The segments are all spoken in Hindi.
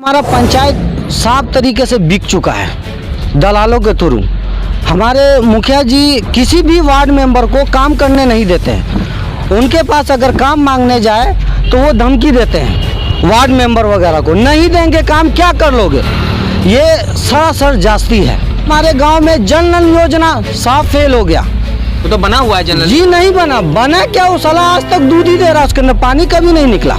हमारा पंचायत साफ तरीके से बिक चुका है दलालों के थ्रू। हमारे मुखिया जी किसी भी वार्ड मेंबर को काम करने नहीं देते हैं। उनके पास अगर काम मांगने जाए तो वो धमकी देते हैं वार्ड मेंबर वगैरह को, नहीं देंगे काम क्या कर लोगे। ये सरासर जास्ती है। हमारे गांव में जन नल योजना साफ फेल हो गया। वो तो बना हुआ है जनरल जी नहीं बना क्या, वो साला आज तक दूध ही दे रहा, उसके अंदर पानी कभी नहीं निकला।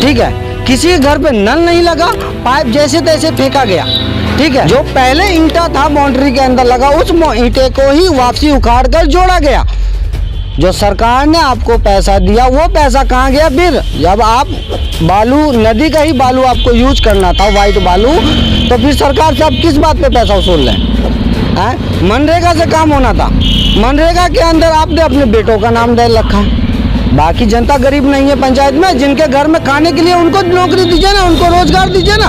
ठीक है, किसी के घर पे नल नहीं लगा, पाइप जैसे तैसे फेंका गया। ठीक है, जो पहले ईंटा था बाउंड्री के अंदर लगा, उस ईंटे को ही वापसी उखाड़ कर जोड़ा गया। जो सरकार ने आपको पैसा दिया वो पैसा कहाँ गया फिर? जब आप बालू, नदी का ही बालू आपको यूज करना था, वाइट बालू, तो फिर सरकार से आप किस बात पे पैसा वसूल रहे हैं? मनरेगा से काम होना था। मनरेगा के अंदर आपने अपने बेटों का नाम दे रखा है। बाकी जनता गरीब नहीं है पंचायत में, जिनके घर में खाने के लिए उनको नौकरी दीजिए ना, उनको रोजगार दीजिए ना।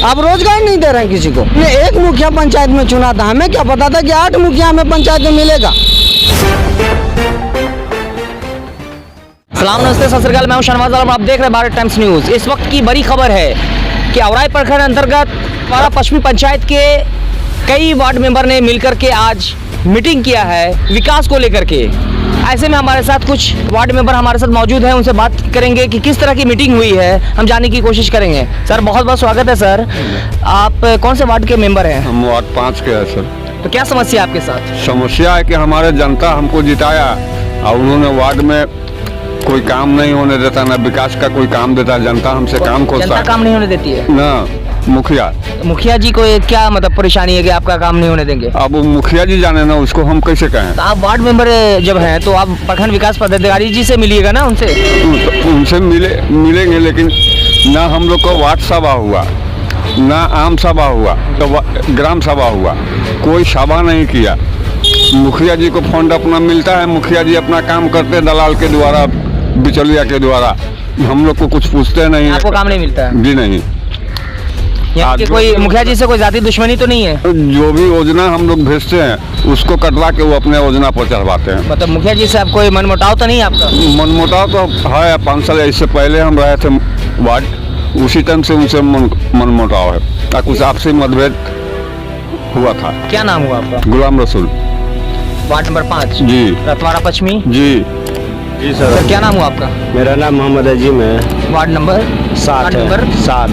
आप रोजगार नहीं दे रहे हैं किसी को। हमने एक मुखिया पंचायत में चुना था, हमें क्या पता था कि 8 मुखिया हमें पंचायत में मिलेगा। सलाम, नमस्ते, सत श्री अकाल। मैं हूं शहनवाज आलम, आप देख रहे हैं भारत टाइम्स न्यूज़। इस वक्त की बड़ी खबर है कि औराई प्रखंड अंतर्गत रतवाड़ा पश्चिमी पंचायत के कई वार्ड मेंबर ने मिलकर के आज मीटिंग किया है विकास को लेकर के। ऐसे में हमारे साथ कुछ वार्ड मेंबर हमारे साथ मौजूद हैं, उनसे बात करेंगे कि किस तरह की मीटिंग हुई है, हम जानने की कोशिश करेंगे। सर, बहुत बहुत स्वागत है। सर, आप कौन से वार्ड के मेंबर हैं? हम वार्ड 5 के हैं सर। तो क्या समस्या आपके साथ? समस्या है कि हमारे जनता हमको जिताया और उन्होंने वार्ड में कोई काम नहीं होने देता, ना विकास का कोई काम देता। जनता हमसे काम खोजता जनता है, काम नहीं होने देती है ना मुखिया। मुखिया जी को क्या मतलब परेशानी है कि आपका काम नहीं होने देंगे? अब वो मुखिया जी जाने ना, उसको हम कैसे कहें। तो आप वार्ड मेंबर जब हैं तो आप प्रखंड विकास पदाधिकारी जी से मिलिएगा ना, उनसे। उनसे मिलेंगे, लेकिन ना हम लोग को वार्ड सभा हुआ, ना आम सभा हुआ, तो ग्राम सभा हुआ, कोई सभा नहीं किया। मुखिया जी को फंड अपना मिलता है, मुखिया जी अपना काम करते हैं दलाल के द्वारा, बिचौलिया के द्वारा। हम लोग को कुछ पूछते नहीं है। आपको काम नहीं मिलता है? जी नहीं। यहाँ के कोई मुखिया जी से कोई जाति दुश्मनी तो नहीं है? जो भी योजना हम लोग भेजते हैं उसको कटवा के वो अपने योजना पर चढ़वाते हैं। मतलब मुखिया जी से आप कोई मनमुटाव तो नहीं है आपका? मनमुटाव तो है। 5 साल इससे पहले हम रहे थे वार्ड, उसी टाइम से उनसे मनमुटाव है। कुछ आपसी मतभेद हुआ था। क्या नाम हुआ आपका? गुलाम रसूल, वार्ड नंबर 5 जी। रतवाड़ा पश्चिमी। जी जी सर, क्या नाम हुआ आपका? मेरा नाम मोहम्मद अजीम है। वार्ड नंबर 7 है। नंबर 7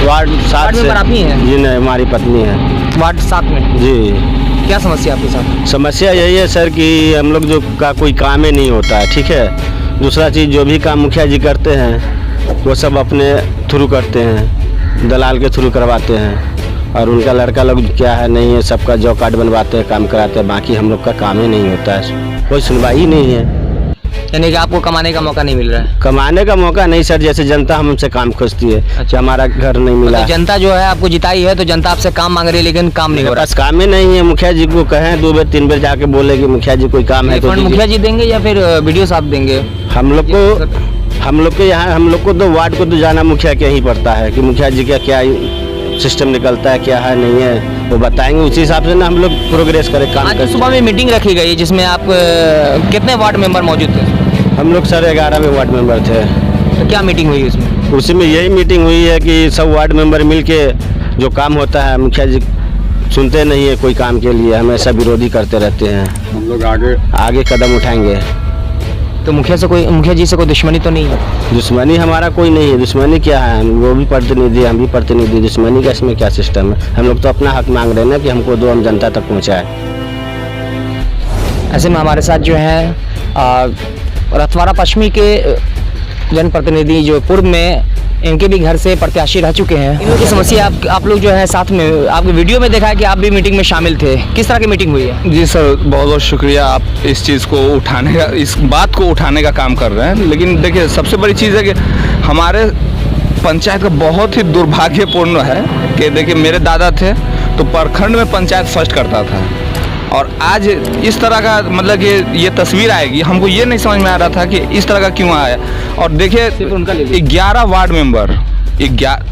वार्ड 7 वार्ड मेंबर आप ही हैं? जी नहीं, हमारी पत्नी है। वार्ड 7 में जी। क्या समस्या आपके साथ? समस्या यही है सर कि हम लोग जो का कोई काम ही नहीं होता है। ठीक है, दूसरा चीज़ जो भी काम मुखिया जी करते हैं वो सब अपने थ्रू करते हैं, दलाल के थ्रू करवाते हैं। और उनका लड़का लोग क्या है नहीं है, सबका जॉब कार्ड बनवाते हैं, काम कराते हैं। बाकी हम लोग का काम ही नहीं होता है, कोई सुनवाई ही नहीं है। यानी कि आपको कमाने का मौका नहीं मिल रहा है? कमाने का मौका नहीं सर, जैसे जनता हमसे काम खोजती है। अच्छा, हमारा घर नहीं मिला। तो जनता जो है आपको जिताई है तो जनता आपसे काम मांग रही है, लेकिन काम नहीं हो रहा। बस काम ही नहीं है। मुखिया जी को कहें 2 बार 3 बार जाके बोले कि मुखिया जी कोई काम है तो मुखिया जी देंगे या फिर वीडियो साहब देंगे? हम लोग के यहाँ हम लोग को तो वार्ड को तो जाना मुखिया के ही पड़ता है कि मुखिया जी का क्या सिस्टम निकलता है, क्या है नहीं है, वो बताएंगे। उसी हिसाब से ना हम लोग प्रोग्रेस करें, काम करें। सुबह में मीटिंग रखी गई जिसमें आप कितने वार्ड मेंबर मौजूद थे? हम लोग सर 11वें वार्ड मेंबर थे। तो क्या मीटिंग हुई उसमें? उसी में यही मीटिंग हुई है कि सब वार्ड मेंबर मिल के जो काम होता है, मुखिया जी सुनते नहीं है कोई काम के लिए, हमेशा विरोधी करते रहते हैं। हम लोग आगे कदम उठाएंगे। तो मुखिया जी से कोई दुश्मनी तो नहीं है? दुश्मनी हमारा कोई नहीं है। दुश्मनी क्या है, वो भी प्रतिनिधि, हम भी प्रतिनिधि। दुश्मनी का इसमें क्या सिस्टम है? हम लोग तो अपना हक मांग रहे हैं ना कि हमको दो, हम जनता तक पहुँचाए। ऐसे में हमारे साथ जो है रतवाड़ा पश्चिमी के जनप्रतिनिधि जो पूर्व में इनके भी घर से प्रत्याशी रह चुके हैं, इनकी समस्या आप लोग जो है साथ में आपके वीडियो में देखा है कि आप भी मीटिंग में शामिल थे। किस तरह की मीटिंग हुई है? जी सर, बहुत बहुत शुक्रिया, आप इस चीज़ को उठाने का, इस बात को उठाने का काम कर रहे हैं। लेकिन देखिए, सबसे बड़ी चीज़ है कि हमारे पंचायत का बहुत ही दुर्भाग्यपूर्ण है कि देखिए, मेरे दादा थे तो प्रखंड में पंचायत फर्स्ट करता था, और आज इस तरह का मतलब कि ये तस्वीर आएगी, हमको ये नहीं समझ में आ रहा था कि इस तरह का क्यों आया। और देखिए, 11 वार्ड मेंबर,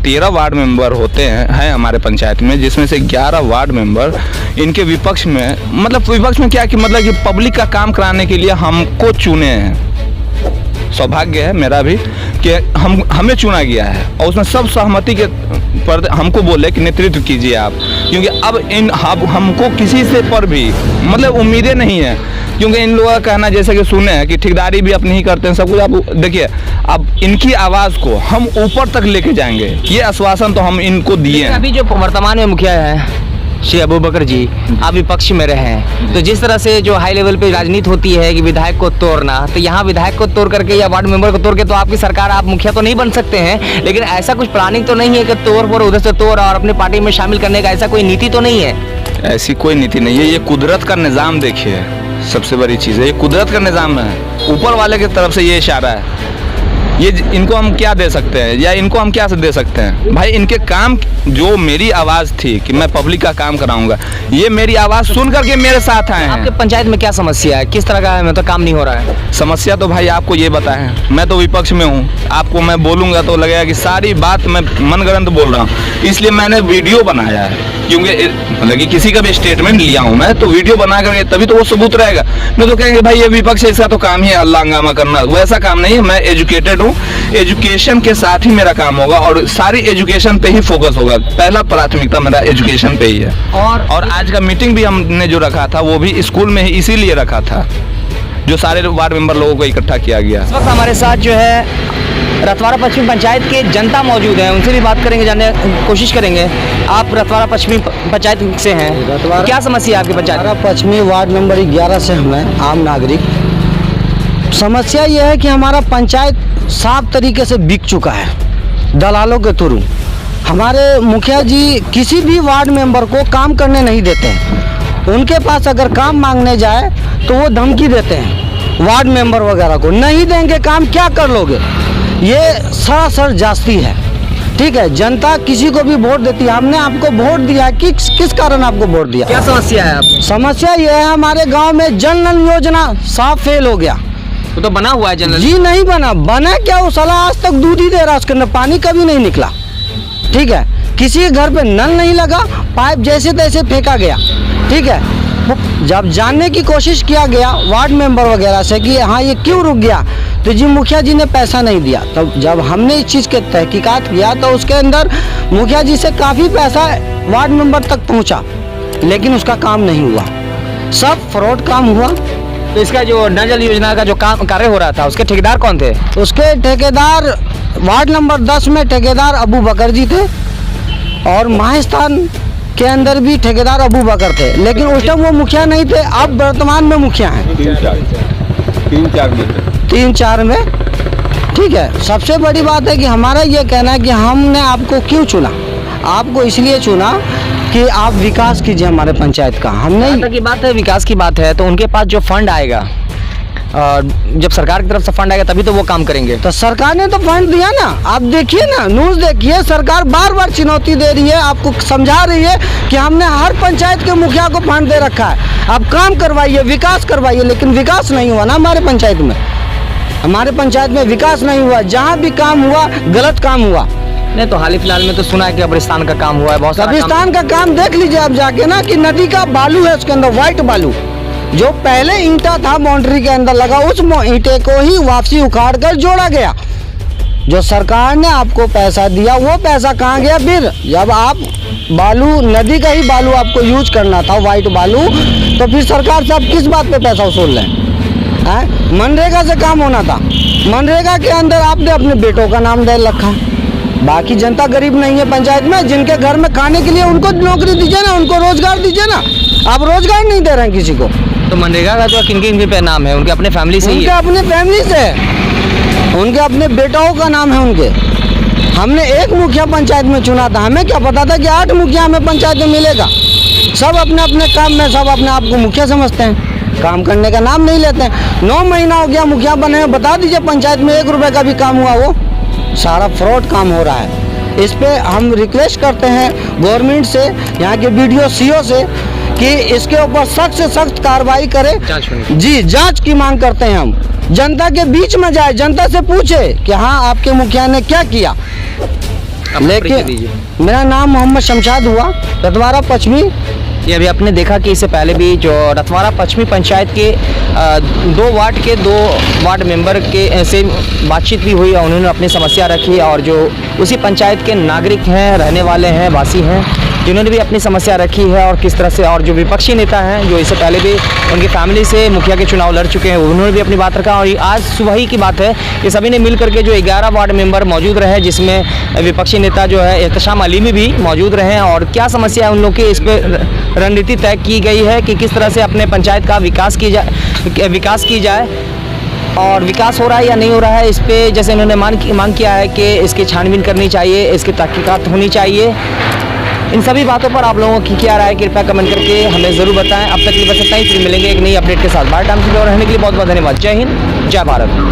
13 वार्ड मेंबर होते हैं हमारे पंचायत में, जिसमें से 11 वार्ड मेंबर इनके विपक्ष में, मतलब विपक्ष में क्या कि मतलब कि पब्लिक का काम कराने के लिए हमको चुने हैं। सौभाग्य है मेरा भी कि हमें चुना गया है, और उसमें सब सहमति के पर हमको बोले कि नेतृत्व कीजिए आप, क्योंकि अब हमको किसी से पर भी मतलब उम्मीदें नहीं है, क्योंकि इन लोगों का कहना जैसे कि सुने हैं कि ठेकेदारी भी अपनी ही करते हैं सब कुछ। आप देखिए, अब इनकी आवाज़ को हम ऊपर तक लेके जाएंगे, ये आश्वासन तो हम इनको दिए हैं। अभी जो वर्तमान में मुखिया है श्री अबू बकर जी, आप विपक्ष में रहे हैं, तो जिस तरह से जो हाई लेवल पे राजनीति होती है कि विधायक को तोड़ना, तो यहाँ विधायक को तोड़ करके या वार्ड मेंबर को तोड़ के तो आपकी सरकार, आप मुखिया तो नहीं बन सकते हैं, लेकिन ऐसा कुछ प्लानिंग तो नहीं है कि तोड़ पर उधर से तोड़ और अपने पार्टी में शामिल करने का ऐसा कोई नीति तो नहीं है? ऐसी कोई नीति नहीं है, ये कुदरत का निज़ाम देखिए, सबसे बड़ी चीज़ है ये कुदरत का निज़ाम है, ऊपर वाले की तरफ से ये इशारा है। ये इनको हम क्या दे सकते हैं या इनको हम क्या दे सकते हैं भाई? इनके काम, जो मेरी आवाज़ थी कि मैं पब्लिक का काम कराऊंगा, ये मेरी आवाज़ सुन करके मेरे साथ आए हैं। आपके पंचायत में क्या समस्या है, किस तरह का है, मतलब काम नहीं हो रहा है? समस्या तो भाई आपको ये बताएं, मैं तो विपक्ष में हूँ, आपको मैं बोलूँगा तो लगेगा कि सारी बात मैं मनगढ़ंत बोल रहा हूँ, इसलिए मैंने वीडियो बनाया है, क्योंकि मतलब कि किसी का भी स्टेटमेंट लिया हूँ मैं, तो वीडियो बना करके तभी तो वो सबूत रहेगा। नहीं तो कहेंगे भाई ये विपक्ष है, इसका तो काम ही है अल्लाह हंगामा करना, वैसा काम नहीं है। मैं एजुकेटेड हूँ, एजुकेशन के साथ ही मेरा काम होगा और सारी एजुकेशन पे ही फोकस होगा, पहला प्राथमिकता मेरा एजुकेशन पे ही है। और आज का मीटिंग भी हमने जो रखा था वो भी स्कूल में ही इसीलिए रखा था, जो सारे वार्ड मेंबर लोगों को इकट्ठा किया गया। इस वक्त हमारे साथ जो है रतवाड़ा पश्चिमी पंचायत के जनता मौजूद है, उनसे भी बात करेंगे, जानने की कोशिश करेंगे। आप रतवाड़ा पश्चिमी पंचायत से हैं, क्या समस्या है आपकी पंचायत? हमारा पश्चिमी वार्ड नंबर 11 से हम हैं आम नागरिक। समस्या यह है कि हमारा पंचायत साफ तरीके से बिक चुका है दलालों के थ्रू। हमारे मुखिया जी किसी भी वार्ड मेंबर को काम करने नहीं देते हैं, उनके पास अगर काम मांगने जाए तो वो धमकी देते हैं वार्ड मेंबर वगैरह को, नहीं देंगे काम, क्या कर लोगे। ये सरासर जास्ती है, ठीक है। जनता किसी को भी वोट देती है, हमने आपको वोट दिया, किस कारण आपको वोट दिया? क्या समस्या है आप? समस्या यह है हमारे गांव में जल नल योजना साफ फेल हो गया। वो तो बना हुआ है जनरल जी नहीं बना क्या, वो साला आज तक दूध ही दे रहा, उसके अंदर पानी कभी नहीं निकला, ठीक है। किसी के घर पे नल नहीं लगा, पाइप जैसे तैसे फेंका गया, ठीक है। जब जानने की कोशिश किया गया वार्ड मेंबर वगैरह से कि हाँ ये क्यों रुक गया, तो जी मुखिया जी ने पैसा नहीं दिया। तब जब हमने इस चीज़ के तहकीकात किया तो उसके अंदर मुखिया जी से काफ़ी पैसा वार्ड मेंबर तक पहुंचा, लेकिन उसका काम नहीं हुआ, सब फ्रॉड काम हुआ। तो इसका जो नल जल योजना का जो काम कार्य हो रहा था, उसके ठेकेदार कौन थे? उसके ठेकेदार वार्ड नंबर 10 में ठेकेदार अबू बकर जी थे, और महास्थान के अंदर भी ठेकेदार अबू बकर थे, लेकिन उस टाइम वो मुखिया नहीं थे। अब वर्तमान में मुखिया हैं 3-4 में, ठीक है। सबसे बड़ी बात है कि हमारा ये कहना है कि हमने आपको क्यों चुना, आपको इसलिए चुना कि आप विकास कीजिए हमारे पंचायत का। हमने की बात है, विकास की बात है, तो उनके पास जो फंड आएगा, और जब सरकार की तरफ से फंड आएगा तभी तो वो काम करेंगे। तो सरकार ने तो फंड दिया ना, आप देखिए ना, न्यूज़ देखिए, सरकार बार बार चुनौती दे रही है, आपको समझा रही है कि हमने हर पंचायत के मुखिया को फंड दे रखा है, आप काम करवाइए, विकास करवाइए, लेकिन विकास नहीं हुआ ना हमारे पंचायत में। हमारे पंचायत में विकास नहीं हुआ, जहाँ भी काम हुआ गलत काम हुआ। नहीं तो हाल ही फिलहाल में तो सुना है कि कब्रिस्तान का काम हुआ है, बहुत सारा कब्रिस्तान का काम देख लीजिए आप जाके ना, कि नदी का बालू है उसके अंदर, व्हाइट बालू, जो पहले ईंटा था बाउंड्री के अंदर लगा, उस ईंटे को ही वापसी उखाड़ कर जोड़ा गया। जो सरकार ने आपको पैसा दिया वो पैसा कहाँ गया फिर? जब आप बालू, नदी का ही बालू आपको यूज करना था, व्हाइट बालू, तो फिर सरकार से आप किस बात पे पैसा वसूल रहे हैं? मनरेगा से काम होना था, मनरेगा के अंदर आपने अपने बेटों का नाम दे रखा। बाकी जनता गरीब नहीं है पंचायत में, जिनके घर में खाने के लिए उनको नौकरी दीजिए ना, उनको रोजगार दीजिए ना, आप रोजगार नहीं दे रहे हैं किसी को। तो मनरेगा का जो किन पे नाम है, उनके अपने फैमिली से ही उनके है? अपने फैमिली से, उनके अपने बेटाओं का नाम है उनके। हमने एक मुखिया पंचायत में चुना था, हमें क्या पता था कि 8 मुखिया हमें पंचायत में मिलेगा। सब अपने अपने काम में, सब अपने आप को मुखिया समझते हैं, काम करने का नाम नहीं लेते हैं। 9 महीना हो गया मुखिया बने, बता दीजिए पंचायत में 1 रुपये का भी काम हुआ? वो सारा फ्रॉड काम हो रहा है। इस पे हम रिक्वेस्ट करते हैं गवर्नमेंट से, यहाँ के BDO CO से, कि इसके ऊपर सख्त से सख्त कार्रवाई करे। जी, जांच की मांग करते हैं हम। जनता के बीच में जाए, जनता से पूछे कि हाँ आपके मुखिया ने क्या किया। लेकिन मेरा नाम मोहम्मद शमशाद हुआ, रतवाड़ा पश्चिमी ये अभी आपने देखा कि इससे पहले भी जो रतवाड़ा पश्चिमी पंचायत के 2 वार्ड के 2 वार्ड मेंबर के से बातचीत भी हुई और उन्होंने अपनी समस्या रखी और जो उसी पंचायत के नागरिक हैं, रहने वाले हैं, वासी हैं, जिन्होंने भी अपनी समस्या रखी है और किस तरह से, और जो विपक्षी नेता हैं जो इससे पहले भी उनकी फैमिली से मुखिया के चुनाव लड़ चुके हैं, उन्होंने भी अपनी बात रखा। और आज सुबह ही की बात है कि सभी ने मिल करके जो 11 वार्ड मेंबर मौजूद रहे, जिसमें विपक्षी नेता जो है एहतशाम अलीमी भी मौजूद रहे, और क्या समस्या है उन लोग की, इस पर रणनीति तय की गई है कि किस तरह से अपने पंचायत का विकास की जाए और विकास हो रहा है या नहीं हो रहा है। इस पे जैसे इन्होंने मांग किया है कि इसकी छानबीन करनी चाहिए, इसकी तहकीकात होनी चाहिए। इन सभी बातों पर आप लोगों की क्या राय है, कृपया कमेंट करके हमें ज़रूर बताएं। अब तक के लिए बस इतना ही, फिर मिलेंगे एक नई अपडेट के साथ। भारत टाइम्स में रहने के लिए बहुत बहुत धन्यवाद। जय हिंद, जय भारत।